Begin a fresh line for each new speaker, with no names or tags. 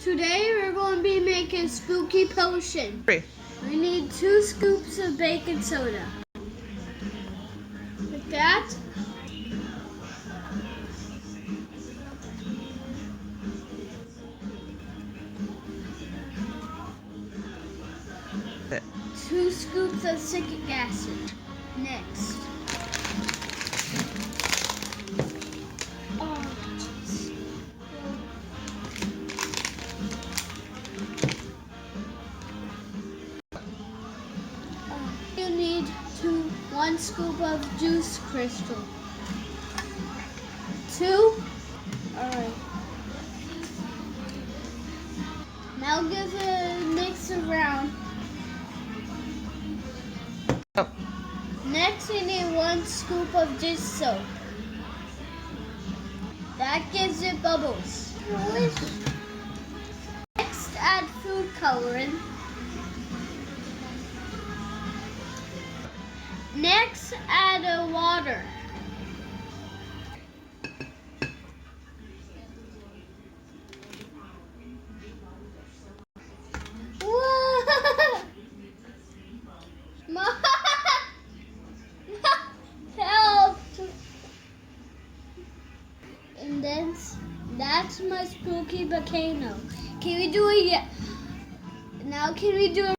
Today we're going to be making spooky potion. We need 2 scoops of baking soda. Like that.
It.
2 scoops of citric acid. Next. Oh, jeez. You need 1 scoop of juice crystal. 2. Alright. Now give a mix around.
Oh.
Next we need 1 scoop of dish soap. That gives it bubbles. Next add food coloring. Next add water. Whoa! Mom! Help! And then that's my spooky volcano. Can we do it yet? Now can we do it?